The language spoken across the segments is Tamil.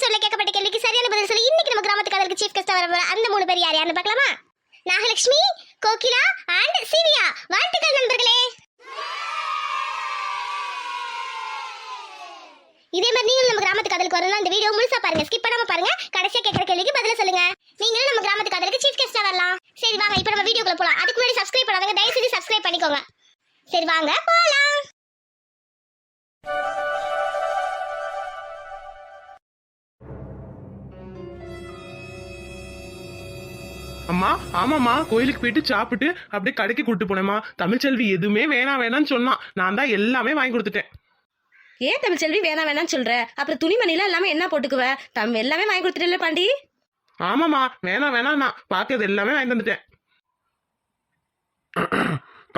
எபிசோட்ல கேட்கப்பட்ட கேள்விக்கு சரியான பதில் சொல்லி இன்னைக்கு நம்ம கிராமத்து கதைக்கு சீஃப் கெஸ்டா வர அந்த 3 பேர் யார் யாருன்னு பார்க்கலாமா? நாகலட்சுமி, கோகிலா அண்ட் சிவியா. வாழ்த்துக்கள் நண்பர்களே. இதே மாதிரி நீங்களும் நம்ம கிராமத்து கதைக்கு வரணும். இந்த வீடியோ முழுசா பாருங்க, ஸ்கிப் பண்ணாம பாருங்க. கடைசியா கேட்கற கேள்விக்கு பதில சொல்லுங்க. நீங்களும் நம்ம கிராமத்து கதைக்கு சீஃப் கெஸ்டா வரலாம். சரி வாங்க இப்போ நம்ம வீடியோக்குள்ள போலாம். அதுக்கு முன்னாடி சப்ஸ்கிரைப் பண்ணாதவங்க தயவு செஞ்சு சப்ஸ்கிரைப் பண்ணிக்கோங்க. சரி வாங்க போலாம். அம்மா, ஆமாம்மா, கோயிலுக்கு போயிட்டு சாப்பிட்டு அப்படியே கடைக்கு கூட்டு போனேம்மா. தமிழ்ச்செல்வி எதுவுமே வேணாம்னு சொன்னான். நான் தான் எல்லாமே வாங்கி கொடுத்துட்டேன். ஏன் தமிழ்ச்செல்வி வேணாம்னு சொல்ற? அப்புறம் துணிமணிலாம் எல்லாமே என்ன போட்டுக்குவ? எல்லாமே வாங்கி கொடுத்துட்டே பாண்டி. ஆமாம்மா, வேணாம் நான் பாக்கிறது எல்லாமே வாங்கி தந்துட்டேன்.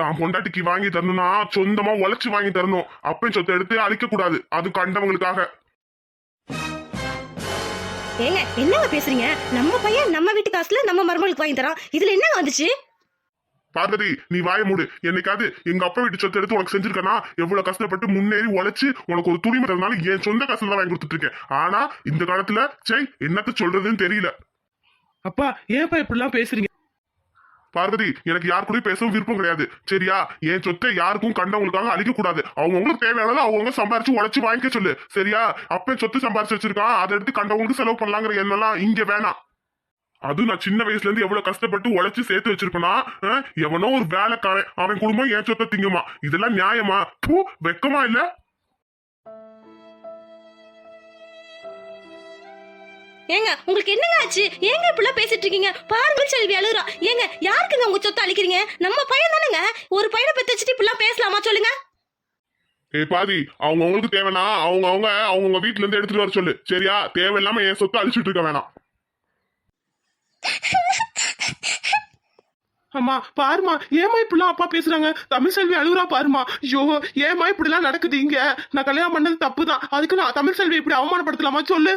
தான் பொண்டாட்டிக்கு வாங்கி தரணும்னா சொந்தமா உழைச்சு வாங்கி தரணும். அப்பயும் சொத்தை எடுத்து அழிக்க கூடாது, அது கண்டவங்களுக்காக. ஏங்க என்னங்க பேசுறீங்க? நம்ம பையன் நம்ம வீட்டு காசுல நம்ம மருமகளுக்கு வாங்கி தரான். இதுல என்ன வந்துச்சு? பார்வதி, நீ வாய மூடு. என்னைக்காவது எங்க அப்பா வீட்டு சொத்தை எடுத்து உனக்கு செஞ்சிருக்கனா? எவ்வளவு கஷ்டப்பட்டு முன்னேறி உழைச்சு உனக்கு ஒரு துணிமணி தரனால என் சொந்த காசுல தான் வாங்கி கொடுத்துட்டு இருக்கேன். ஆனா இந்த காலத்துல என்னத்த சொல்றதுன்னு தெரியல. அப்பா, ஏன்ப்பா இப்படிலாம் பேசுறீங்க? பார்வதி, எனக்கு யாரு கூட பேசவும் விருப்பம் கிடையாது, சரியா? என் சொத்தை யாருக்கும் கண்டவங்களுக்காக அழிக்க கூடாது. அவங்களுக்கு தேவையானதை அவங்க சம்பாரிச்சு உழைச்சு வாங்கிக்க சொல்லு, சரியா? அப்ப சொத்து சம்பாரிச்சு வச்சிருக்கான், அதை எடுத்து கண்டவங்களுக்கு செலவு பண்ணலாங்கிற எண்ணெல்லாம் இங்க வேணாம். அது நான் சின்ன வயசுல இருந்து எவ்வளவு கஷ்டப்பட்டு உழைச்சு சேர்த்து வச்சிருக்கேனா? எவனோ ஒரு வேலைக்காரன் அவன் குடும்பம் என் சொத்தை திங்குமா? இதெல்லாம் நியாயமா? வெக்கமா இல்ல? ஏங்க உங்களுக்கு என்னங்க ஆச்சு? ஏங்க இப்படிலாம் பேசிட்டு இருக்கீங்க? பாருங்க செல்வி அழுறா. ஏங்க யாருக்குங்க உங்க சொத்தை அழிக்கிறீங்க? நம்ம பையன் தானேங்க. ஒரு பையனை பெத்து வச்சுட்டு இப்படிலாம் பேசலாமா சொல்லுங்க? பாதி அவங்களுக்கு தேவைன்னா அவங்க வீட்டுல இருந்து எடுத்துட்டு வர சொல்லு, சரியா? தேவையில்லாம என் சொத்தை அழிச்சுட்டு இருக்க வேணாம். அம்மா பாருமா, ஏமா இப்படிலாம் அப்பா பேசுறாங்க? தமிழ்செல்வி அழுகுறா பாருமா. ஐயோ, ஏமா இப்படிலாம் நடக்குது இங்க? நான் கல்யாணம் பண்ணது தப்புதான், அதுக்கு நான் தமிழ்செல்வி இப்படி அவமானப்படுத்தலாமா சொல்லு?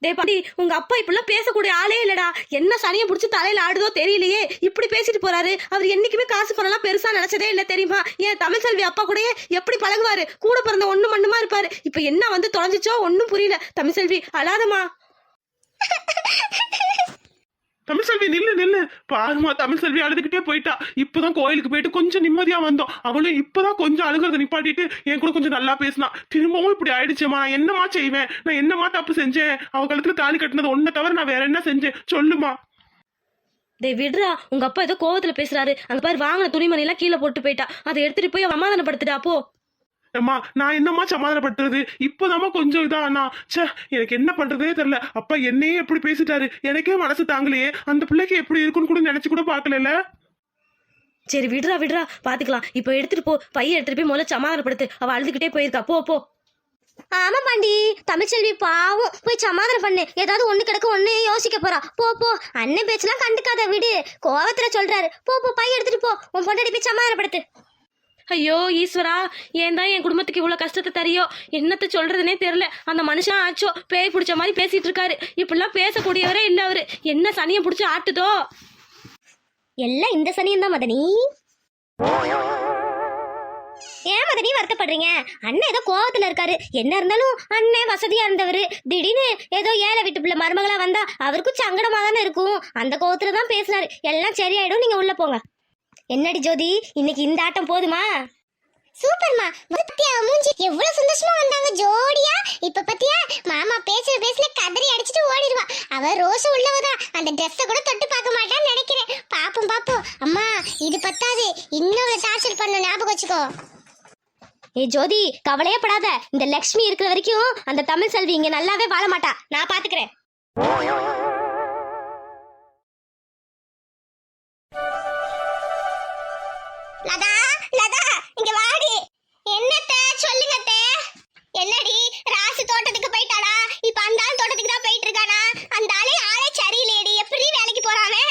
டே பாட்டி, உங்க அப்பா இப்படிலாம் பேசக்கூடிய ஆளே இல்லடா. என்ன சனியை பிடிச்சி தலையில ஆடுதோ தெரியலையே, இப்படி பேசிட்டு போறாரு. அவர் என்னைக்குமே காசு பணம்லாம் பெருசா நினைச்சதே இல்ல தெரியுமா? ஏன் தமிழ்செல்வி அப்பா கூடயே எப்படி பழகுவாரு? கூட பிறந்த ஒண்ணு மண்ணுமா இருப்பாரு. இப்ப என்ன வந்து தொலைஞ்சிச்சோ ஒன்னும் புரியல. தமிழ்செல்வி அழாதமா. தமிழ்செல்வி நில்லு பாருமா, தமிழ்செல்வி அழுதுகிட்டே போயிட்டா. இப்பதான் கோயிலுக்கு போயிட்டு கொஞ்சம் நிம்மதியா வந்தோம். அவளும் இப்பதான் கொஞ்சம் அழுகிறத நிப்பாட்டிட்டு என் கூட கொஞ்சம் நல்லா பேசினா. திரும்பவும் இப்படி ஆயிடுச்சுமா, நான் என்னமா செய்வேன்? நான் என்னமா தப்பு செஞ்சேன்? அவ கழுத்துல தாலி கட்டினது ஒன்ன தவிர நான் வேற என்ன செஞ்சேன் சொல்லுமா? டே விடுறா, உங்க அப்பா ஏதோ கோவத்துல பேசுறாரு. அங்க பாரு, வாங்கின துணிமணி எல்லாம் கீழே போட்டு போயிட்டா. அதை எடுத்துட்டு போய் சமாதானப்படுத்துடா போ. அம்மா, நான் என்னம்மா சமாதானப்படுத்துறது? இப்போதாம்மா கொஞ்சம் இதாண்ணா. எனக்கு என்ன பண்றதே தெரியல. அப்பா என்னையே எப்படி பேசிட்டாரு, எனக்கே மனசு தாங்கலையே. அந்த பிள்ளைக்கு எப்படி இருக்குன்னு கூட நினைச்சு கூட பாக்கல. சரி விடுறா பாத்துக்கலாம். இப்ப எடுத்துட்டு போ, பையன் எடுத்துட்டு போய் முதல்ல சமாதானப்படுத்து. அவ அழுதுகிட்டே போயிருக்கா, போ. ஆமா பாண்டி, தமிழ்செல்வி பாவம், போய் சமாதானம் பண்ணு. ஏதாவது ஒண்ணு கிடக்கு ஒண்ணு யோசிக்க போறா. போ அண்ணன் பேச்செல்லாம் கண்டுக்காத, விடு. கோவத்துல சொல்றாரு. போ பையன் எடுத்துட்டு போ, உன் பொண்டாட்டி போய் சமாதானப்படுத்து. ஐயோ ஈஸ்வரா, ஏன் தான் என் குடும்பத்துக்கு இவ்வளவு கஷ்டத்தை தரியோ? என்னத்த சொல்றதுனே தெரியல. அந்த மனுஷன் ஆச்சோ பேய் பிடிச்ச மாதிரி பேசிட்டு இருக்காரு. இப்படிலாம் பேசக்கூடியவரே இல்ல அவரு. என்ன சனியை பிடிச்சி ஆட்டுதோ? எல்லாம் இந்த சனியம் தான் மதனி. ஏன் மதனி வருத்தப்படுறீங்க? அண்ணன் ஏதோ கோவத்துல இருக்காரு. என்ன இருந்தாலும் அண்ணன் வசதியா இருந்தவரு. திடீர்னு ஏதோ ஏழை வீட்டு பிள்ளை மருமகளா வந்தா அவருக்கும் சங்கடமா தானே இருக்கும். அந்த கோவத்துல தான் பேசினாரு. எல்லாம் சரியாயிடும், நீங்க உள்ள போங்க. என்னடி ஜோதி, இன்னைக்கு இந்த ஆட்டம் போதுமா? சூப்பர்மா. பத்தியா மூஞ்சி எவ்வளவு சந்தோஷமா வந்தாங்க ஜோடியா. இப்ப பத்தியா மாமா பேசல கதறி அடிச்சிட்டு ஓடிடுவா. அவ ரோஸ் உள்ளவதான், அந்த ட்ரெஸ்ஸை கூட தொட்டு பார்க்க மாட்டான்னு நினைக்கிறேன். பாப்போம். அம்மா இது பத்தாது, இன்னொரு டார்ச்சர் பண்ண ஞாபகம் வச்சுக்கோ. ஏ ஜோதி, கவலையே படாத. இந்த லக்ஷ்மி இருக்கிற வரைக்கும் அந்த தமிழ்செல்வி இங்க நல்லாவே வாழ மாட்டா. நான் பாத்துக்கிறேன். லதா இங்க வாடி. என்னத்த சொல்லுங்க அத்தை. என்னடி ராசு தோட்டத்துக்கு போயிட்டாளா? இப்ப அந்த ஆள் தோட்டத்துக்கு தான் போயிட்டு இருக்கானா? அந்த ஆளே சரியில்லையடி. எப்படி வேலைக்கு போறானே?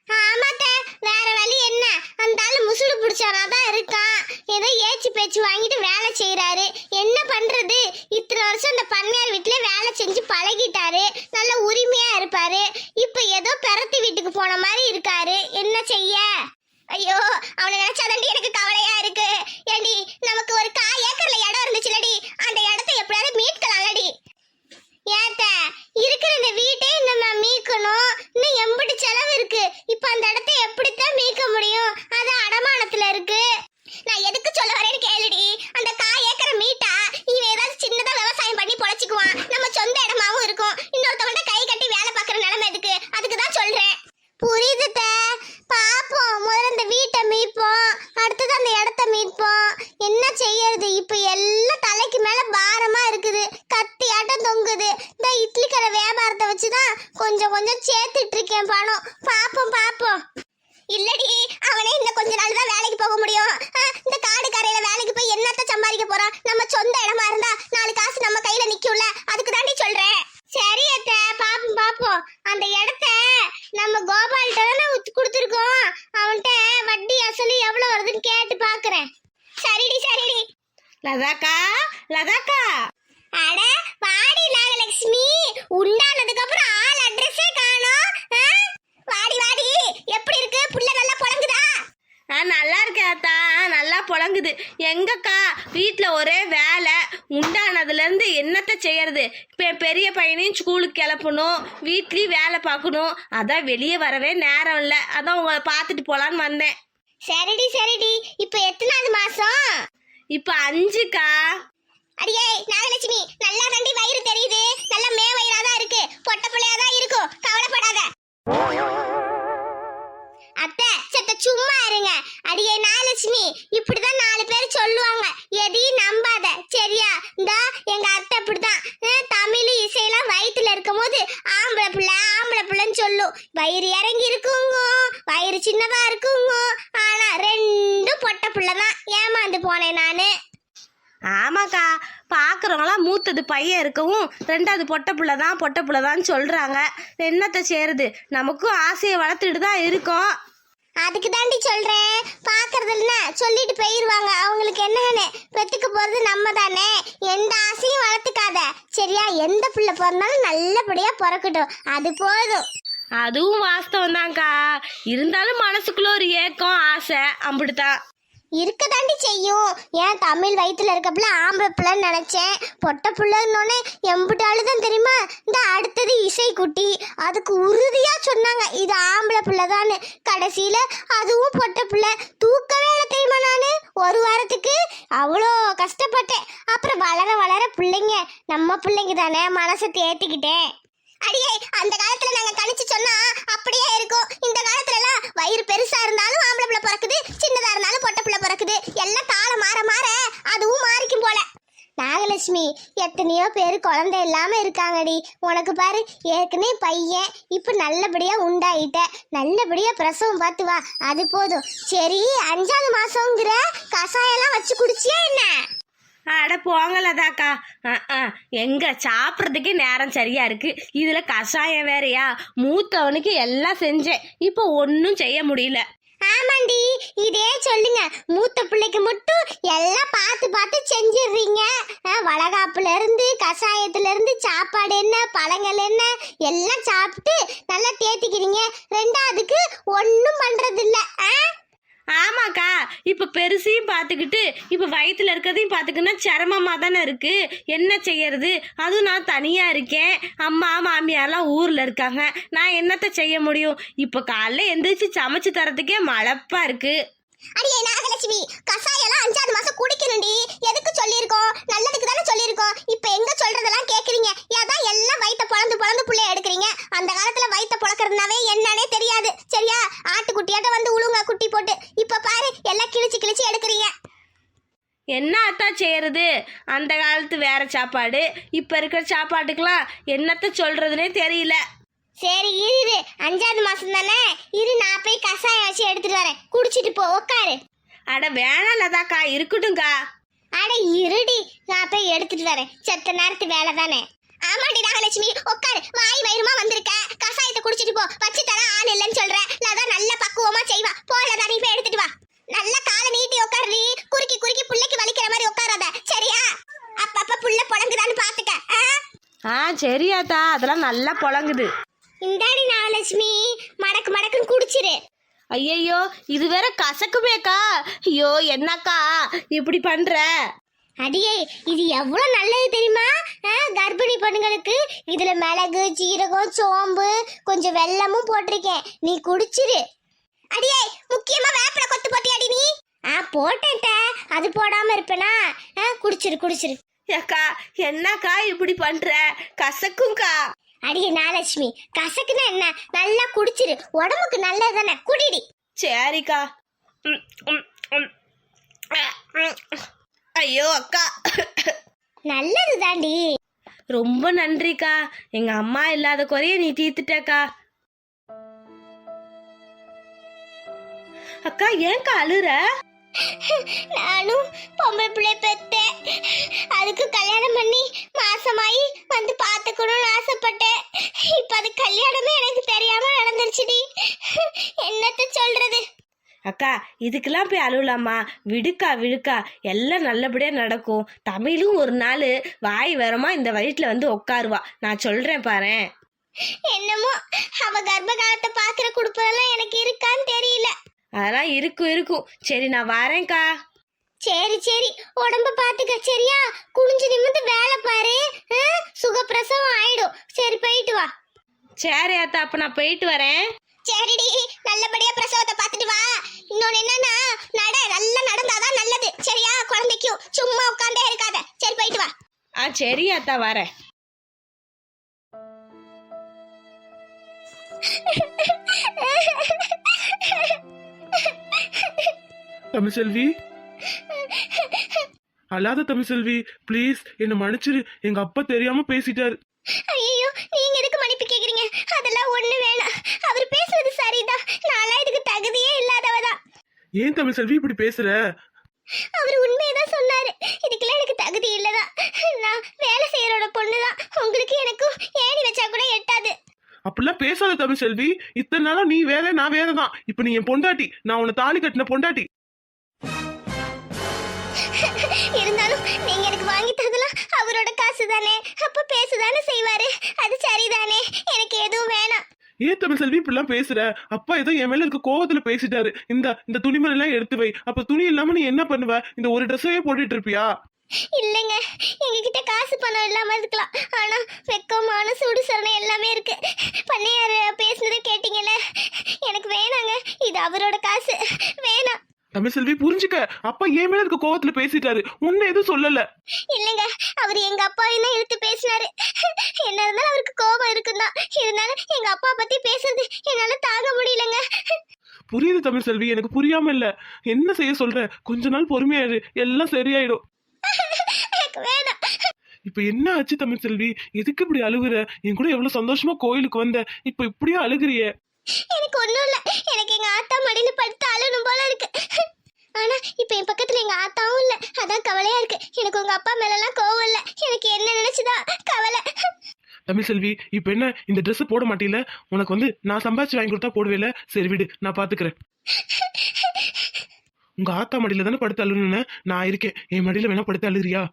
ஆமாத்த, வேற வழி என்ன? அந்த ஆள் முசுடு பிடிச்சவனா தான் இருக்கான். ஏதோ ஏச்சு பேச்சு வாங்கிட்டு வேலை செய்யறாரு. என்ன பண்றது? இத்தனை வருஷம் அந்த பண்ணையார் வீட்டுல வேலை செஞ்சு பழகிட்டாரு. நல்ல உரிமையா இருப்பாரு. இப்ப ஏதோ பெறத்தி வீட்டுக்கு போன மாதிரி இருக்காரு. என்ன செய்ய? ஐயோ, அவனை நினைச்சாதாண்டி எனக்கு கவலையா இருக்கு. ஏண்டி, நமக்கு ஒரு 1/4 ஏக்கர்ல இடம் இருந்துச்சுலடி, அந்த இடத்தை எப்படியாவது மீட்கலாம்லடி. ஏத்த ஆகுது. இப்ப எல்லாம் தலைக்கு மேல பாரமா இருக்குது, கத்தியாட்டம் தொங்குது. இந்த இட்லி கடை வியாபாரத்தை வச்சுதான் கொஞ்சம் கொஞ்சம் சேர்த்துட்டு இருக்கேன் பணம். பாப்போம். இல்லடி, அவனே இன்னும் கொஞ்ச நாள் தான் வேலைக்கு போக முடியும். இந்த காடு கரையில வேலைக்கு போய் என்னத்த சம்பாதிக்க போறான்? நம்ம சொந்த இடமா இருந்தா 4 காசு நம்ம கையில நிக்கும்ல, அதுக்கு தாண்டி சொல்றேன். சரி அத்தை, பாப்போம். அந்த இடத்த நம்ம கோபால்கிட்ட தானே கொடுத்துருக்கோம். அவன்கிட்ட வட்டி அசலு எவ்வளவு வருதுன்னு கேட்டு பாக்குறேன். சரிடி. லதாக்கா. அட வாடி நாகலட்சுமி, உண்டானதுக்கு அப்புறம் ஆள் அட்ரஸே காணோம். வாடி, எப்படி இருக்கு? புள்ள நல்லா புழங்குதா? நல்லா இருக்கேன் அத்தா, நல்லா புழங்குது. எங்கக்கா வீட்டில் ஒரே வேலை, உண்டானதுலேருந்து என்னத்தை செய்யறது? இப்போ பெரிய பையனையும் ஸ்கூலுக்கு கிளப்பணும், வீட்லேயும் வேலை பார்க்கணும். அதான் வெளியே வரவே நேரம் இல்லை. அதான் உங்களை பார்த்துட்டு போகலான்னு வந்தேன். சரிடி. இப்ப எத்தனாவது மாசம்? இப்போ 5க்கா. அடியே நாகலட்சுமி, நல்லா தாண்டி வயிறு தெரியுது. நல்ல மே வயிறாதான் இருக்கு, பொட்ட பிள்ளையாதான் இருக்கும், கவலைப்படாத. அத்தை சத்த சும்மா இருங்க. அடியே நாகலட்சுமி, இப்படிதான் 4 பேர் சொல்லுவாங்க, எதையும் நம்பாத சரியா? இந்த எங்க அத்தை அப்படிதான் தமிழ் இசையெல்லாம் வயிற்றுல இருக்கும் போது ஆம்பளை பிள்ளைன்னு சொல்லும். வயிறு இறங்கி இருக்குங்க, வயிறு சின்னதா இருக்குங்க. ஆனா 2 பொட்ட பிள்ளைதான். ஏமாந்து போனேன் நானு. ஆமாக்கா, பார்க்குறவங்களாம் மூத்தது பையன் இருக்கவும் 2வது பொட்ட பிள்ளை தான் சொல்கிறாங்க. என்னத்தை செய்யறது? நமக்கும் ஆசையை வளர்த்துட்டு தான் இருக்கோம். அதுக்கு தாண்டி சொல்றேன், பாக்குறது இல்ல சொல்லிட்டு போயிருவாங்க. அவங்களுக்கு என்னன்னு, பெத்துக்க போறது நம்ம தானே. எந்த ஆசையும் வளர்த்துக்காத சரியா? எந்த பிள்ளை பிறந்தாலும் நல்லபடியா பிறக்கட்டும், அது போதும். அதுவும் வாஸ்தவம் தான்க்கா. இருந்தாலும் மனசுக்குள்ள ஒரு ஏக்கம், ஆசை அப்படித்தான் இருக்க தாண்டி செய்யும். ஏன் தமிழ் வயிற்றுல இருக்கப்பல ஆம்பளை பிள்ளைன்னு நினைச்சேன். பொட்ட பிள்ளைன்னொன்னே எம்பிட்டாலும் தெரியுமா? இந்த அடுத்தது இசைக்குட்டி, அதுக்கு உறுதியா சொன்னாங்க இது ஆம்பளை பிள்ளைதான்னு. கடைசியில அதுவும் பொட்ட பிள்ளை. தூக்கவே இல்லை தெரியுமா? நானு 1 வாரத்துக்கு அவ்வளோ கஷ்டப்பட்டேன். அப்புறம் வளர பிள்ளைங்க நம்ம பிள்ளைங்க தானே, மனசை தேத்திக்கிட்டேன். அடியே, அந்த காலத்துல நாங்க கணிச்சு சொன்னா அப்படியே இருக்கும். இந்த காலத்துல எல்லாம் வயிறு பெருசா இருந்தாலும் ஆம்பளை பிள்ளை பிறக்குது, சின்னதா இருந்தாலும் பொட்ட பிள்ளை பிறக்குது. எல்லாம் காலம் மாற அதுவும் மாறிக்கும் போல. நாகலட்சுமி, எத்தனையோ பேர் குழந்தை இல்லாம இருக்காங்கடி. உனக்கு பாரு, ஏற்கனவே பையன், இப்ப நல்லபடியா உண்டாயிட்ட, நல்லபடியா பிரசவம் பார்த்து வா, அது போதும். சரி, 5வது மாசங்கிற கசாயெல்லாம் வச்சு குடிச்சியா என்ன? அட போங்கலதாக்கா. எங்க சாப்பிட்றதுக்கே நேரம் சரியா இருக்கு, இதுல கஷாயம் வேறையா? மூத்தவனுக்கு எல்லாம் செஞ்சேன், இப்போ ஒன்றும் செய்ய முடியல. ஆமாண்டி, இதே சொல்லுங்க. மூத்த பிள்ளைக்கு மட்டும் எல்லாம் பார்த்து செஞ்சிடுறீங்க. வளகாப்புல இருந்து கஷாயத்துல இருந்து சாப்பாடு என்ன, பழங்கள் என்ன, எல்லாம் சாப்பிட்டு நல்லா தேத்திக்கிறீங்க. 2வதுக்கு ஒன்றும் பண்றது இல்ல. ஆமாக்கா, இப்ப பெருசையும் பார்த்துக்கிட்டு இப்ப வயிற்றுல இருக்கிறதையும் பார்த்துக்கினா சிரமமா தானே இருக்கு. என்ன செய்யறது? அதுவும் நான் தனியா இருக்கேன், அம்மா மாமியார்லாம் ஊர்ல இருக்காங்க. நான் என்னத்த செய்ய முடியும்? இப்ப காலைல எந்திரிச்சு சமைச்சு தரதுக்கே மழப்பா இருக்கு. அடியே நாகலட்சுமி, கசாயெல்லாம் 5வது மாசம் குடிக்கணும்டி. எதுக்கு சொல்லியிருக்கோம்? நல்லதுக்கு தானே சொல்லியிருக்கோம். இப்ப எங்க சொல்றதெல்லாம் கேக்குறீங்க? ஏதான் எல்லாம் வயித்த பொழந்து புள்ளைய எடுக்கிறீங்க. அந்த காலத்துல வயித்த பொழக்கிறதுனாவே என்னன்னே தெரியாது சரியா? ஆட்டுக்குட்டியாட்ட வந்து உழுங்க குட்டி போட்டு. இப்ப பாரு, எல்லாம் கிழிச்சு எடுக்கிறீங்க. என்ன அத்தா செய்யறது? அந்த காலத்து வேற சாப்பாடு, இப்ப இருக்கிற சாப்பாட்டுக்கெல்லாம் என்னத்த சொல்றதுனே தெரியல. சரி இரு, 5வது மாசம் தானே, இரு நான் போய் கசாயம் வச்சு எடுத்துட்டு வரேன், குடிச்சிட்டு போ, உட்காரு. அட வேணாம்லதாக்கா, இருக்கட்டும்க்கா. அட இருடி, நான் போய் எடுத்துட்டு வரேன், செத்த நேரத்து வேலை தானே. ஆமாடி நாகலட்சுமி, உட்காரு. வாய் வயிறுமா வந்திருக்க, கசாயத்தை குடிச்சிட்டு போ. வச்சு தர ஆள் இல்லைன்னு சொல்றேன். லதான் நல்ல பக்குவமா செய்வா. போல நீ போய் எடுத்துட்டு வா. நல்ல காலை நீட்டி உட்காருடி. குறுக்கி புள்ளைக்கு வலிக்கிற மாதிரி உட்காராத சரியா? அப்பப்ப புள்ள புழங்குதான்னு பாத்துக்க. சரியாத்தா, அதெல்லாம் நல்லா புழங்குது. இந்தாடி நாகலட்சுமி, மடக்குன்னு குடிச்சிரு. ஐயையோ, இது வேற கசக்குமேக்கா. ஐயோ என்னக்கா இப்படி பண்ற? அடியே, இது எவ்வளவு நல்லது தெரியுமா? கர்ப்பிணி பெண்களுக்கு இதுல மிளகு, ஜீரகம், சோம்பு, கொஞ்சம் வெல்லமும் போட்டிருக்கேன். நீ குடிச்சிரு. அடியே, முக்கியமா வேப்பில கொத்து போட்டியாடி நீ? போட்டேன். அது போடாம இருப்பேனா? குடிச்சிரு. ஏக்கா என்னக்கா இப்படி பண்ற? கசக்கும்க்கா. அடியே நாகலட்சுமி, கசக்குன்னா என்ன? நல்லா குடிச்சிரு, உடம்புக்கு நல்லது தானே, குடிடி. சரிக்கா. ஐயோ அக்கா, நல்லது தாண்டி. ரொம்ப நன்றிக்கா. எங்க அம்மா இல்லாத குறைய நீ தீர்த்துட்டக்கா. அக்கா ஏன்க்கா அழுற? நானும் பொம்பளை பிள்ளை பெத்தேன், அதுக்கு கல்யாணம் பண்ணி மாசமாயி வந்து பாத்துக்கணும்னு ஆசைப்பட்டேன். இப்ப அது கல்யாணமே எனக்கு தெரியாம நடந்துருச்சுடி. என்னத்த சொல்றது? அக்கா இதுக்கெல்லாம் போய் அழுவலாமா? விடுக்கா விடுக்கா, எல்லாம் நல்லபடியா நடக்கும். தமிழும் ஒரு நாள் வாய் வரமா இந்த வயிற்றுல வந்து உட்காருவா. நான் சொல்றேன் பாரேன். என்னமோ அவ கர்ப்ப காலத்தை பாக்குற குடுப்பதெல்லாம் எனக்கு இருக்கான்னு தெரியல. அதெல்லாம் இருக்கும் இருக்கும். சரி நான் வரேன்க்கா. சரி சரி, உடம்ப பாத்துக்க சரியா? குனிஞ்சு நிமிந்து வேலை பாரு, சுகப்பிரசவம் ஆயிடும். சரி போயிட்டு வா. சரி அத்தா, அப்ப நான் போயிட்டு வரேன். சரிடி, நல்லபடியா பிரசவத்தை பார்த்துட்டு வா. இன்னொன்னு என்னன்னா, நல்லா நடந்தாதான் நல்லது சரியா? குழந்தைக்கும் சும்மா உட்கார்ந்தே இருக்காத. சரி போயிட்டு வா. சரி அத்தா, வரேன். தமிழ்செல்வி, அழாத தமிழ்செல்வி, ப்ளீஸ் என்ன மன்னிச்சிரு. எங்க அப்பா தெரியாம பேசிட்டாரு. ஐயோ, நீங்க எதுக்கு மன்னிப்பு கேக்குறீங்க? அதெல்லாம் ஒண்ணு வேணாம். அவர் பேசுறது சரிதான். நான்லாம் இதுக்கு தகுதியே இல்லாதவதான். ஏன் தமிழ்செல்வி இப்படி பேசுற? அவர் உண்மையதான் சொன்னாரு. இதுக்கெல்லாம் எனக்கு தகுதி இல்லதான். நான் வேலை செய்யறோட பொண்ணுதான். உங்களுக்கு எனக்கும் ஏணி வச்சா கூட எட்டாது. அப்படிலாம் பேசாத தமிழ்செல்வி. இத்தனை நாளா நீ வேற, நான் வேறதான். இப்ப நீ என் பொண்டாட்டி, நான் உன்னை தாலி கட்டின பொண்டாட்டி. இருந்தாலும் நீங்க எனக்கு வாங்கி தரதெல்லாம் அவரோட காசு தானே. அப்ப பேசுதானே செய்வாரு. அது சரிதானே. எனக்கு எதுவும் வேணாம். ஏன் தமிழ்செல்வி இப்படிலாம் பேசுற? அப்பா ஏதோ என் மேல இருக்க கோவத்துல பேசிட்டாரு. இந்த துணிமணி எல்லாம் எடுத்து வை. அப்ப துணி இல்லாம நீ என்ன பண்ணுவ? இந்த ஒரு ட்ரெஸ்ஸையே போட்டுட்டு இருப்பியா? இல்லைங்க, எங்ககிட்ட காசு பணம் இல்லாம இருக்கலாம். ஆனா வெக்கமான சுடு சரணை எல்லாமே இருக்கு. பண்ணையாரு பேசுனதை கேட்டீங்கல்ல? எனக்கு வேணாங்க. இது அவரோட காசு. வேணாம். தமிழ்செல்வி புரிஞ்சுக்க. அப்பா என் மேல இருக்க கோவத்துல பேசிட்டாரு. உன்னை எதுவும் சொல்லல. இல்லைங்க, அவர் எங்க அப்பாவையும் தான் இழுத்து பேசினாரு. என்ன இருந்தாலும் அவருக்கு கோபம் இருக்குதான். இருந்தாலும் எங்க அப்பா பத்தி பேசுறது என்னால தாங்க முடியலங்க. புரியுது தமிழ்செல்வி, எனக்கு புரியாம இல்ல. என்ன செய்ய சொல்ற? கொஞ்ச நாள் பொறுமையாயிரு, எல்லாம் சரியாயிடும். எனக்கு வேணாம். இப்ப என்ன ஆச்சு தமிழ்செல்வி? எதுக்கு இப்படி அழுகுற? என் கூட எவ்வளவு சந்தோஷமா கோயிலுக்கு வந்த, இப்ப இப்படியே அழுகுறிய? எனக்கு ஒண்ணும் இல்ல. எனக்கு எங்க ஆத்தா மடியில படுத்து அழணும் போல இருக்கு. ஆனா இப்ப என் பக்கத்துல எங்க ஆத்தாவும் இல்ல. அதான் கவலையா இருக்கு. எனக்கு உங்க அப்பா மேல எல்லாம் கோவம் இல்ல. எனக்கு என்ன நினைச்சுதான் கவலை. தமிழ்செல்வி, இப்ப என்ன இந்த Dress போட மாட்டீல? உனக்கு நான் சம்பாதிச்சு வாங்கி கொடுத்தா போடுவேல. சரி விடு, நான் பாத்துக்கிறேன். உங்க ஆத்தா மடியில தானே படுத்து அழுன்னு நான் இருக்கேன். என் மடியில வேணா படுத்து அழுறியா?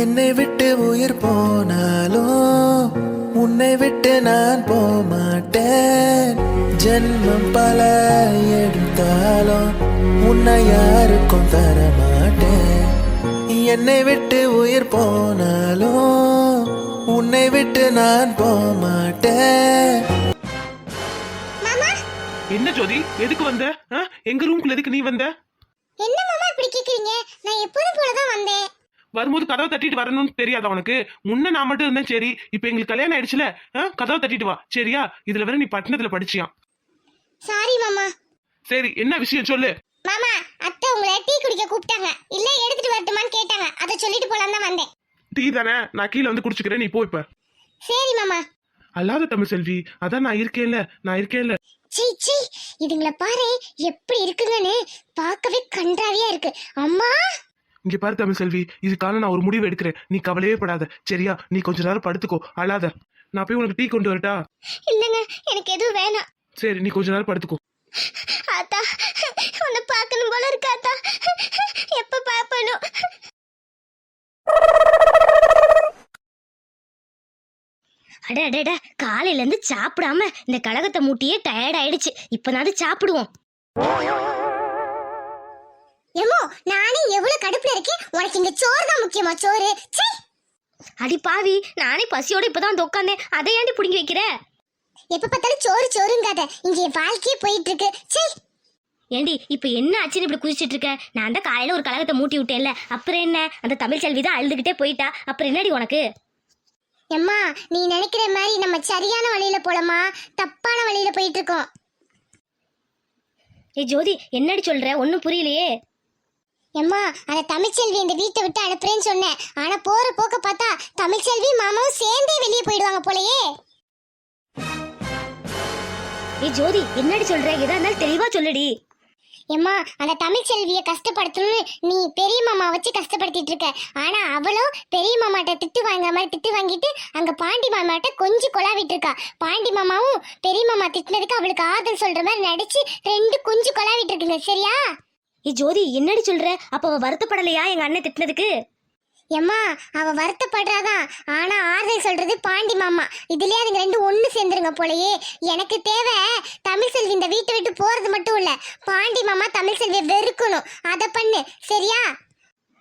என்னை விட்டு உயிர் போனாலும் உன்னை விட்டு நான் போமாட்டேன். ஜென்மம் பல எடுத்தாலும் உன்னை யாருக்கும் தர மாட்டேன். என்னை விட்டு உயிர் போனாலும் உன்னை விட்டு நான் போமாட்டேன். என்ன ஜோதி, எதுக்கு வந்த? எங்க ரூம்குள்ள எதுக்கு நீ வந்த? என்ன மாமா இப்படி கேக்குறீங்க? நான் எப்போதும் போலதான் வந்தேன். வரும்போது கதவை தட்டிட்டு வரணும்னு தெரியாதா உனக்கு? முன்ன நான் மட்டும் இருந்தேன். சரி, இப்ப எங்களுக்கு கல்யாணம் ஆயிடுச்சுல, கதவை தட்டிட்டு வா சரியா? இதுல வேற நீ பட்டணத்துல படிச்சியா? சாரி மாமா. சரி, என்ன விஷயம் சொல்லு. மாமா, அத்தை உங்களை டீ குடிக்க கூப்பிட்டாங்க. இல்ல எடுத்துட்டு வரட்டுமான்னு கேட்டாங்க. அதை சொல்லிட்டு போலாம் தான் வந்தேன். டீ தானே, நான் கீழே வந்து குடிச்சுக்கிறேன், நீ போ இப்ப. சரி மாமா. அல்லாத தமிழ்செல்வி, அதான் நான் இருக்கேன்ல. சீ சீ, இதுங்கள பாரு எப்படி இருக்குங்கன்னு. பார்க்கவே கன்றாவியா இருக்கு. அம்மா, இங்க பாரு தமிழ்செல்வி, இதுக்கான நான் ஒரு முடிவு எடுக்கிறேன். நீ கவலையே படாத சரியா? நீ கொஞ்ச நேரம் படுத்துக்கோ, அழாத. நான் போய் உனக்கு டீ கொண்டு வரட்டா? இல்லங்க, எனக்கு எதுவும் வேணாம். சரி, நீ கொஞ்ச நேரம் படுத்துக்கோ. ஆத்தா, உன்னை பார்க்கணும் போல இருக்கு ஆத்தா. எப்ப பாப்பனும்? அடடட, காலையில இருந்து சாப்பிடாம இந்த கலகத்தை மூட்டியே டயர்ட் ஆயிடுச்சு. இப்பனாது சாப்பிடுவோம். எம்மோ, நானே எவ்வளவு கடுப்புல இருக்கேன். உனக்கு இங்க சோறு தான் முக்கியமா? சோறு? அடி பாவி, நானே பசியோட இப்பதான் உட்காந்தேன். அதை ஏண்டி புடுங்கி வைக்கிற? எப்ப பார்த்தாலும் சோறு சோறுங்காத. இங்க என் வாழ்க்கையே போயிட்டு இருக்கு. ஏண்டி இப்ப என்ன ஆச்சுன்னு இப்படி குதிச்சிட்டு இருக்க? நான் தான் காலையில ஒரு கலகத்தை மூட்டி விட்டேன்ல, அப்புறம் என்ன? அந்த தமிழ்செல்வி தான் அழுதுகிட்டே போயிட்டா. அப்புறம் என்னடி உனக்கு? எம்மா, நீ நினைக்கிற மாதிரி நம்ம சரியான வழியில போலமா, தப்பான வழியில போயிட்டு இருக்கோம். ஏ ஜோதி, என்னடி சொல்ற? ஒன்னும் புரியலையே. எம்மா அந்த தமிழ்ச்செல்வி இந்த வீட்டை விட்டு அனுப்புறேன்னு சொன்னேன். ஆனா போற போக்க பார்த்தா தமிழ்ச்செல்வி மாமாவும் சேர்ந்தே வெளியே போயிடுவாங்க போலயே. ஏ ஜோதி, என்னடி சொல்ற? எதா இருந்தாலும் தெளிவா சொல்லுடி. எம்மா அந்த தமிழ்ச்செல்விய கஷ்டப்படுத்தணும்னு நீ பெரிய மாமா வச்சு கஷ்டப்படுத்திட்டு இருக்க. ஆனா அவளும் பெரிய மாமாட்ட திட்டு வாங்குற மாதிரி திட்டு வாங்கிட்டு அங்க பாண்டி மாமாட்ட கொஞ்சம் கொலாவிட்டு இருக்கா. பாண்டி மாமாவும் பெரிய மாமா திட்டினதுக்கு அவளுக்கு ஆறுதல் சொல்ற மாதிரி நடிச்சு ரெண்டு கொஞ்சம் கொலாவிட்டு இருக்குங்க. சரியா? ஏ ஜோதி, என்னடி சொல்ற? அப்ப அவ வருத்தப்படலையா எங்க அண்ணன் திட்டினதுக்கு? எம்மா அவ வருத்தப்படுறாதான். ஆனா ஆறுதல் சொல்றது பாண்டி மாமா. இதுலயே அதுங்க ரெண்டு ஒண்ணு சேர்ந்துருங்க போலயே. எனக்கு தேவை தமிழ்செல்வி இந்த வீட்டை விட்டு போறது மட்டும் இல்ல, பாண்டி மாமா தமிழ்செல்வியை வெறுக்கணும். அத பண்ணு. சரியா?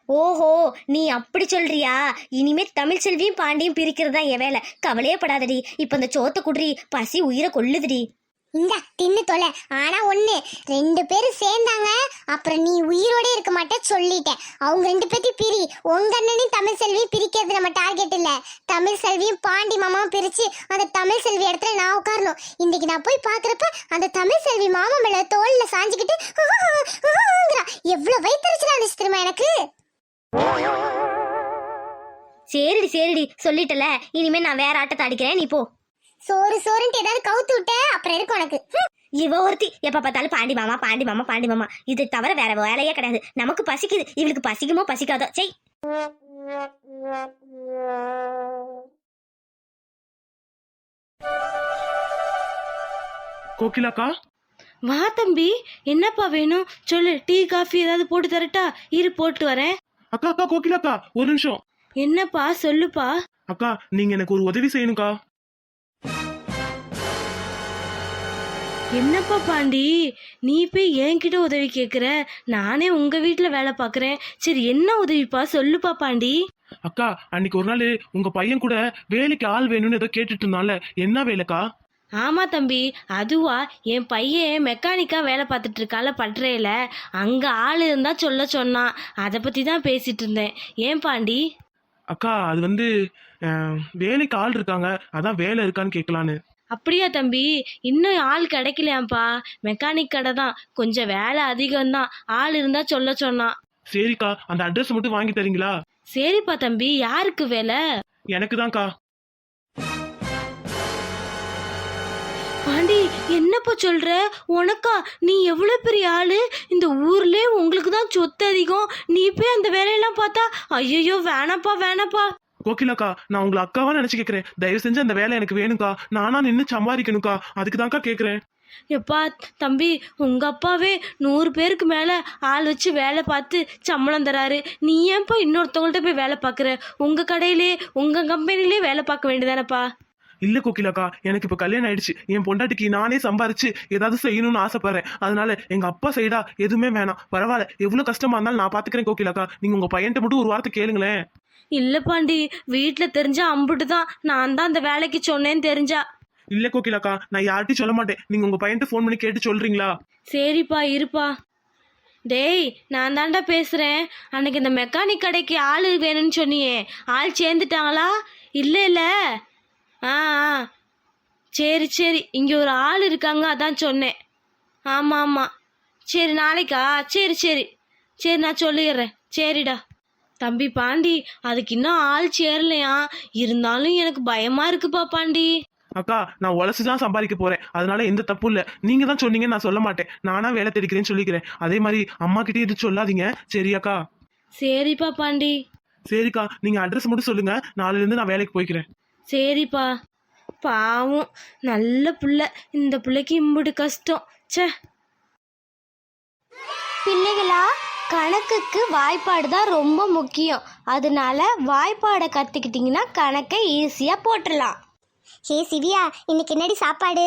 ஓஹோ, நீ அப்படி சொல்றியா? இனிமே தமிழ்ச்செல்வியும் பாண்டியும் பிரிக்கிறதா என் வேலை. கவலையே படாதடி. இப்ப இந்த சோத்த குடுறி, பசி உயிரை கொல்லுதுடி. இந்த தின்னு தொலை. ஆனா ஒண்ணு, ரெண்டு பேரும் சேர்ந்தாங்க அப்புறம் நீ உயிரோட இருக்க மாட்ட சொல்லிட்டேன். அவங்க ரெண்டு பேத்தையும் பிரி. உங்க அண்ணனையும் தமிழ்செல்வியும் பிரிக்கிறது நம்ம டார்கெட் இல்ல. தமிழ்செல்வியும் பாண்டி மாமாவும் பிரிச்சு அந்த தமிழ்செல்வி இடத்துல நான் உட்காரணும். இன்னைக்கு நான் போய் பாக்குறப்ப அந்த தமிழ்செல்வி மாமா மேல தோல்ல சாஞ்சுக்கிட்டு எவ்வளவு வயிற்றுச்சலா இருந்துச்சு தெரியுமா எனக்கு. சரிடி சரிடி, சொல்லிட்டல. இனிமே நான் வேற ஆட்டத்தை அடிக்கிறேன், நீ போ. சோறு சோறுன்ட்டு ஏதாவது கவுத்து விட்ட அப்புறம் இருக்கு உனக்கு. இவ ஒருத்தி எப்ப பார்த்தாலும் பாண்டி மாமா பாண்டி மாமா பாண்டி மாமா. இது தவிர வேற வேலையே கிடையாது. நமக்கு பசிக்குது, இவளுக்கு பசிக்குமோ பசிக்காதோ. செய். கோகிலாக்கா, வா தம்பி, என்னப்பா வேணும் சொல்லு. டீ காஃபி ஏதாவது போட்டு தரட்டா? இரு போட்டு வரேன். அக்கா அக்கா கோகிலாக்கா, ஒரு நிமிஷம். என்னப்பா சொல்லுப்பா. அக்கா, நீங்க எனக்கு ஒரு உதவி செய்யணும்க்கா. என்னப்பா பாண்டி, நீ போய் என்கிட்ட உதவி கேக்குற? நானே உங்க வீட்டுல வேலை பாக்குறேன். சரி, என்ன உதவிப்பா சொல்லுப்பா பாண்டி. அக்கா, அன்னைக்கு ஒரு நாள் உங்க பையன் கூட வேலைக்கு ஆள் வேணும்னு ஏதோ கேட்டுட்டு இருந்தால, என்ன வேலைக்கா? ஆமா தம்பி, அதுவா, என் பையன் மெக்கானிக்கா வேலை பார்த்துட்டு இருக்கால பட்றையில. அங்க ஆள் இருந்தா சொல்ல சொன்னான். அதை பத்தி தான் பேசிட்டு இருந்தேன். ஏன் பாண்டி? அக்கா, அது வந்து வேலைக்கு ஆள் இருக்காங்க, அதான் வேலை இருக்கான்னு கேட்கலான்னு. அப்படியா தம்பி? இன்னும் ஆள் கிடைக்கலையாப்பா. மெக்கானிக் கடை தான், கொஞ்சம் வேலை அதிகம்தான். ஆள் இருந்தா சொல்ல சொன்னான். சரிக்கா, அந்த அட்ரஸ் மட்டும் வாங்கி தரீங்களா? சரிப்பா தம்பி. யாருக்கு வேலை? எனக்கு தான்க்கா. பாண்டி, என்னப்பா சொல்ற? உனக்கா? நீ எவ்வளவு பெரிய ஆளு? இந்த ஊர்ல உங்களுக்கு தான் சொத்து அதிகம். நீ போய் அந்த வேலையெல்லாம் பார்த்தா ஐயோ வேணாப்பா வேணாப்பா. கோகிலாக்கா, நான் உங்களை அக்காவா நினைச்சு கேக்குறேன். தயவு செஞ்சு அந்த வேலை எனக்கு வேணும்க்கா. நானா நின்று சம்பாதிக்கணும்க்கா. அதுக்கு தான்க்கா கேக்குறேன். எப்பா தம்பி, உங்க அப்பாவே 100 பேருக்கு மேல ஆள் வச்சு வேலை பார்த்து சம்பளம் தராரு. நீ ஏன்ப்பா இன்னொருத்தவங்கள்ட்ட போய் வேலை பார்க்குற? உங்க கடையிலே உங்க கம்பெனிலே வேலை பார்க்க வேண்டியதானப்பா? இல்ல கோகிலாக்கா, எனக்கு இப்ப கல்யாணம் ஆயிடுச்சு. என் பொண்டாட்டிக்கு நானே சம்பாரிச்சு ஏதாவது செய்யணும்னு ஆசைப்படுறேன். அதனால எங்க அப்பா சைடா எதுவுமே வேணாம். பரவாயில்ல, எவ்வளவு கஷ்டமா இருந்தாலும் நான் பாத்துக்கிறேன் கோகிலாக்கா. நீங்க உங்க பையன்ட்ட மட்டும் ஒரு வார்த்தை கேளுங்களேன். இல்ல பாண்டி, வீட்டுல தெரிஞ்சா அம்புட்டு தான். நான் தான் அந்த வேலைக்கு சொன்னேன்னு தெரிஞ்சா. இல்ல கோகிலாக்கா, நான் யார்ட்டையும் சொல்ல மாட்டேன். நீங்க உங்க பையன்ட்ட ஃபோன் பண்ணி கேட்டு சொல்றீங்களா? சரிப்பா, இருப்பா. டேய், நான் தாண்டா பேசுறேன். அன்னைக்கு இந்த மெக்கானிக் கடைக்கு ஆள் வேணும்னு சொன்னியே, ஆள் சேர்ந்துட்டாங்களா? இல்ல இல்ல. ஆ சரி சரி, இங்க ஒரு ஆள் இருக்காங்க, அதான் சொன்னேன். ஆமா ஆமா. சரி, நாளைக்கா? சரி சரி சரி, நான் சொல்லிடுறேன். சரிடா. தம்பி பாண்டி, அதுக்கு இன்னும் ஆள் சேரலையா? இருந்தாலும் எனக்கு பயமா இருக்குப்பா பாண்டி. அக்கா, நான் உழைச்சுதான் சம்பாதிக்க போறேன். அதனால எந்த தப்பு இல்ல. நீங்க தான் சொன்னீங்க, நான் சொல்ல மாட்டேன். நானா வேலை தேடிக்கிறேன்னு சொல்லிக்கிறேன். அதே மாதிரி அம்மா கிட்டே எதுவும் சொல்லாதீங்க. சரியாக்கா? சரிப்பா பாண்டி. சரிக்கா, நீங்க அட்ரஸ் மட்டும் சொல்லுங்க. நாளைல இருந்து நான் வேலைக்கு போய்க்கிறேன். சரிப்பா. பாவம், நல்ல புள்ள. இந்த பிள்ளைக்கு இம்புடு கஷ்டம். ச்சே. பிள்ளைகளா, கணக்குக்கு வாய்ப்பாடு தான் ரொம்ப முக்கியம். அதனால வாய்ப்பாடை கத்துக்கிட்டீங்கன்னா கணக்கை ஈஸியா போட்டுடலாம். ஹே சிவியா, இன்னைக்கு என்னடி சாப்பாடு?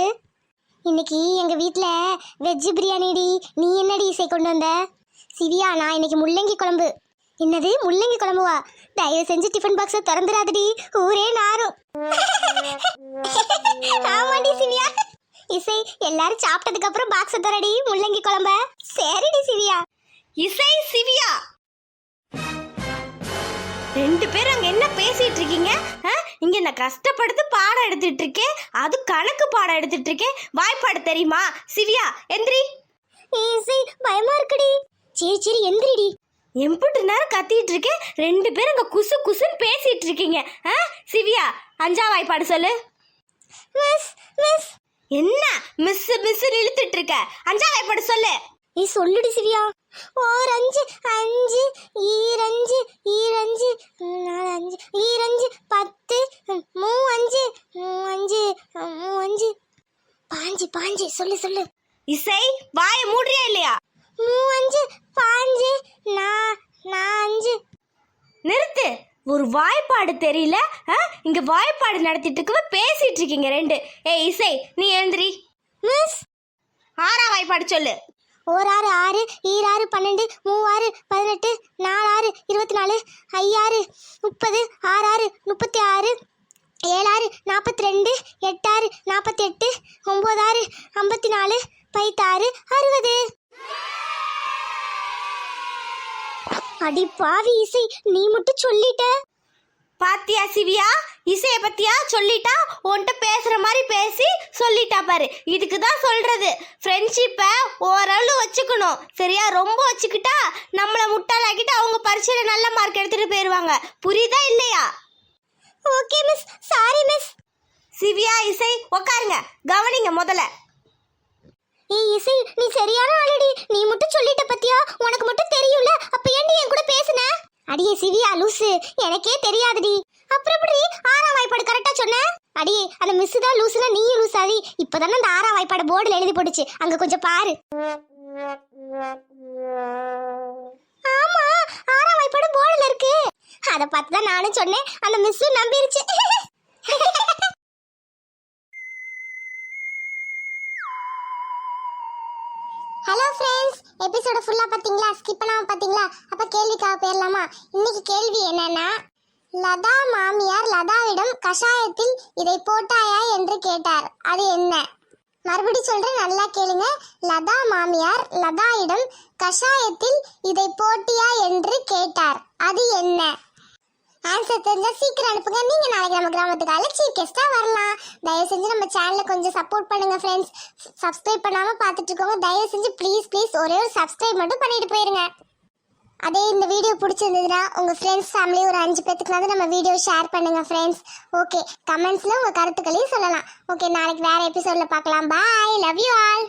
இன்னைக்கு எங்க வீட்ல வெஜ் பிரியாணிடி. நீ என்னடி இசை கொண்டு வந்த? சிவியா, நான் இன்னைக்கு முள்ளங்கி குழம்பு. என்னது முள்ளங்கி குழம்புவா? தயவு செஞ்சு டிஃபன் பாக்ஸை திறந்துடாதடி, ஊரே நாரும். ஆமாடி சிவியா. இசை, எல்லாரும் சாப்பிட்டதுக்கு அப்புறம் பாக்ஸை தரடி முள்ளங்கி குழம்ப. சரிடி சிவியா. இசை, சிவியா, 2 பேரும் அங்க என்ன பேசிட்டு இருக்கீங்க? இங்க நான் கஷ்டப்படுத்து பாடம் எடுத்துட்டு இருக்கேன், அது கணக்கு பாடம் எடுத்துட்டு இருக்கேன். வாய்ப்பாடு தெரியுமா? சிவியா, எந்திரி. இசை, பயமா இருக்குடி. சரி சரி எந்திரிடி. எம்பிட்டு நேரம் கத்திட்டு இருக்கேன், 2 பேரும் அங்க குசு குசுன்னு பேசிட்டு இருக்கீங்க. சிவியா, 5ஆம் வாய்ப்பாடு சொல்லு. மிஸ் மிஸ் என்ன மிஸ் மிஸ் இழுத்துட்டு இருக்க? 5ஆம் வாய்ப்பாடு சொல்லு. நீ சொல்லுடி சிவியா. ஓர் 5 5 ஈரஞ்சு ஈரஞ்சு 4 5 ஈரஞ்சு 10 மூவஞ்சு மூவஞ்சு மூவஞ்சு பாஞ்சு பாஞ்சு சொல்லு சொல்லு. இசை, வாயை மூடுறியா இல்லையா? மூவஞ்சு பாஞ்சு நான் 5. நிறுத்து. ஒரு வாய்ப்பாடு தெரியல. இங்க வாய்ப்பாடு நடத்திட்டு இருக்கவ பேசிட்டு இருக்கீங்க 2. ஏய் இசை, நீ எழுந்திரி. மிஸ் 6ஆம் வாய்ப்பாடு சொல்லு. ஓர் 6 6 ஈராறு 12 மூவாறு 18 4 6 24 5 6 30 6 6 36 7 6 42 8 6 48 9 6 54 16 60. அடி பாவி இசை, நீ மட்டும் சொல்லிட்ட. பாத்தியா சிவியா, இசைய பத்தியா சொல்லிட்டா, உன்கிட்ட பேசுற மாதிரி பேசி சொல்லிட்டா பாரு. இதுக்கு தான் சொல்றது, ஃப்ரெண்ட்ஷிப்பை ஓரளவு வச்சுக்கணும் சரியா? ரொம்ப வச்சுக்கிட்டா நம்மளை முட்டாளாக்கிட்டு அவங்க பரீட்சையில நல்ல மார்க் எடுத்துட்டு போயிடுவாங்க. புரியுதா இல்லையா? Okay miss, sorry miss. Siviya, Isai உக்காருங்க, கவனிங்க முதல்ல. ஏய் இசை, நீ சரியான ஆளடி. நீ மட்டும் சொல்லிட்ட பத்தியா? உனக்கு மட்டும் தெரியும்ல, அப்ப ஏன்டி என் கூட பேசுன? அடியே சிவியா லூசு, எனக்கே தெரியாதுடி. அப்புறம் எப்படி 6ஆம் வாய்ப்பாடு கரெக்டா சொன்ன? அடியே, அந்த மிஸ் தான் லூசுனா நீயும் லூசாதி. இப்பதானே அந்த 6ஆம் வாய்ப்பாடு போர்டுல எழுதி போட்டுச்சு, அங்க கொஞ்சம் பாரு. ஆமா, 6ஆம் வாய்ப்பாடு போர்டுல இருக்கு. அத பார்த்து தான் நானும் சொன்னேன், அந்த மிஸ்ஸும் நம்பிருச்சு. ஹலோ ஃப்ரெண்ட்ஸ், எபிசோட ஃபுல்லா பாத்தீங்களா? ஸ்கிப் பண்ணாம பாத்தீங்களா? அப்ப கேள்விக்காக போயிடலாமா? இன்னைக்கு கேள்வி என்னன்னா, லதா மாமியார் லதாவிடம் கஷாயத்தில் இதை போட்டாயா என்று கேட்டார். அது என்ன? மறுபடி சொல்றேன், நல்லா கேளுங்க. லதா மாமியார் லதாவிடம் கஷாயத்தில் இதை போட்டியா என்று கேட்டார். அது என்ன? ஆன்சர் தெரிஞ்சா சீக்கிரம் அனுப்புங்க. நீங்க நாளைக்கு நம்ம கிராமத்துக்கால சீஃப் கெஸ்டா வரலாம். தயவு செஞ்சு நம்ம சேனலை கொஞ்சம் சப்போர்ட் பண்ணுங்க ஃப்ரெண்ட்ஸ். சப்ஸ்கிரைப் பண்ணாம பார்த்துட்டு இருக்கோங்க, தயவு செஞ்சு ப்ளீஸ் ப்ளீஸ் ஒரே ஒரு சப்ஸ்கிரைப் மட்டும் பண்ணிட்டு போயிருங்க. அதே இந்த வீடியோ பிடிச்சிருந்ததுன்னா உங்க ஃப்ரெண்ட்ஸ் ஃபேமிலி ஒரு 5 பேத்துக்குனாவது நம்ம வீடியோ ஷேர் பண்ணுங்க ஃப்ரெண்ட்ஸ். ஓகே, கமெண்ட்ஸ்ல உங்க கருத்துக்களையும் சொல்லலாம். ஓகே, நாளைக்கு வேற எபிசோட்ல பார்க்கலாம். பாய், லவ் யூ ஆல்.